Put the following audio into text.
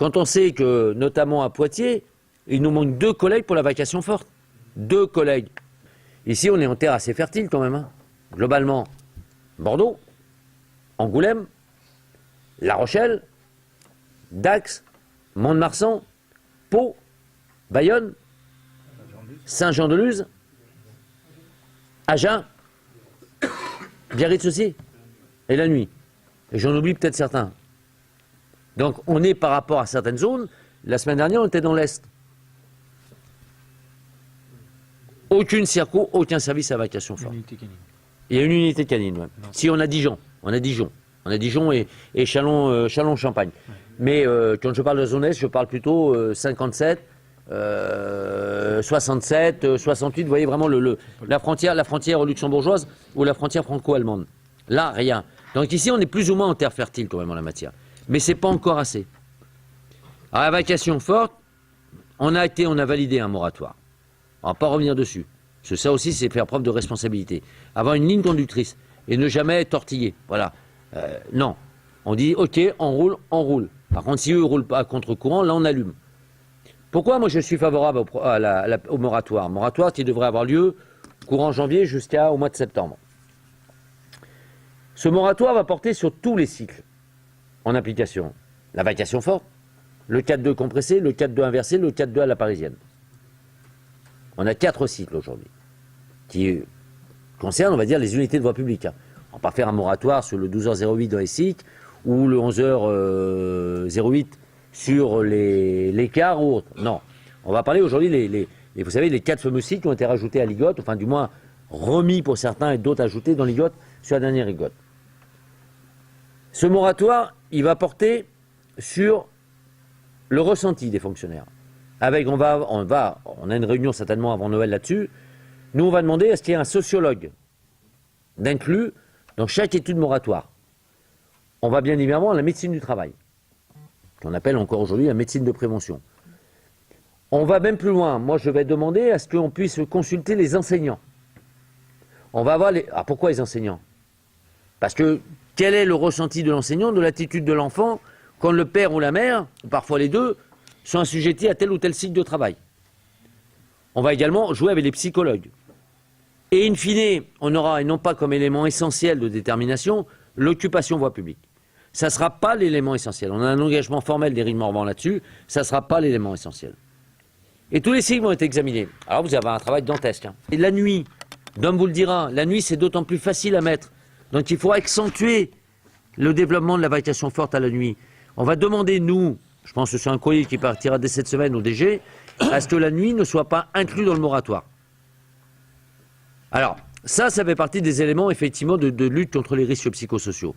quand on sait que, notamment à Poitiers, il nous manque 2 collègues pour la vacation forte. 2 collègues. Ici, on est en terre assez fertile quand même. Hein. Globalement, Bordeaux, Angoulême, La Rochelle, Dax, Mont-de-Marsan, Pau, Bayonne, Saint-Jean-de-Luz, Agen, Biarritz aussi, et la nuit. Et j'en oublie peut-être certains. Donc on est par rapport à certaines zones, la semaine dernière on était dans l'Est. Aucune circo, aucun service à vacation forte. Il y a une unité canine, ouais. Si on a Dijon, on a Dijon et Châlons-Champagne. Ouais. Mais quand je parle de zone Est, je parle plutôt 57, 67, 68, vous voyez vraiment la frontière luxembourgeoise ou la frontière franco-allemande. Là, rien. Donc ici, on est plus ou moins en terre fertile quand même en la matière. Mais c'est pas encore assez. À la vacation forte, on a validé un moratoire. On ne va pas revenir dessus. Parce que ça aussi, c'est faire preuve de responsabilité. Avoir une ligne conductrice et ne jamais tortiller. Voilà. Non. On dit, OK, on roule. Par contre, si eux ne roulent pas à contre-courant, là, on allume. Pourquoi moi je suis favorable au moratoire? Moratoire qui devrait avoir lieu courant janvier jusqu'au mois de septembre. Ce moratoire va porter sur tous les cycles en application. La vacation forte, le 4-2 compressé, le 4-2 inversé, le 4-2 à la parisienne. On a 4 cycles aujourd'hui qui concernent, on va dire, les unités de voie publique. On ne va pas faire un moratoire sur le 12h08 dans les cycles ou le 11h08 sur les cars ou autres. Non. On va parler aujourd'hui, vous savez, les 4 fameux cycles qui ont été rajoutés à l'IGOT, enfin du moins remis pour certains et d'autres ajoutés dans l'IGOT sur la dernière IGOT. Ce moratoire, il va porter sur le ressenti des fonctionnaires. Avec, on a une réunion certainement avant Noël là-dessus. Nous, on va demander est-ce qu'il y a un sociologue d'inclus dans chaque étude moratoire. On va bien évidemment à la médecine du travail, qu'on appelle encore aujourd'hui la médecine de prévention. On va même plus loin. Moi, je vais demander à ce qu'on puisse consulter les enseignants. On va avoir Ah, pourquoi les enseignants? Parce que quel est le ressenti de l'enseignant, de l'attitude de l'enfant, quand le père ou la mère, ou parfois les deux, sont assujettis à tel ou tel cycle de travail? On va également jouer avec les psychologues. Et in fine, on aura, et non pas comme élément essentiel de détermination, l'occupation voie publique. Ça ne sera pas l'élément essentiel. On a un engagement formel d'Éric Morvan là-dessus, ça ne sera pas l'élément essentiel. Et tous les cycles vont être examinés. Alors vous avez un travail dantesque. Hein. Et la nuit, Dom vous le dira, la nuit c'est d'autant plus facile à mettre. Donc il faut accentuer le développement de la vacation forte à la nuit. On va demander, nous, je pense que c'est un courrier qui partira dès cette semaine au DG, à ce que la nuit ne soit pas inclus dans le moratoire. Alors, ça fait partie des éléments effectivement de lutte contre les risques psychosociaux.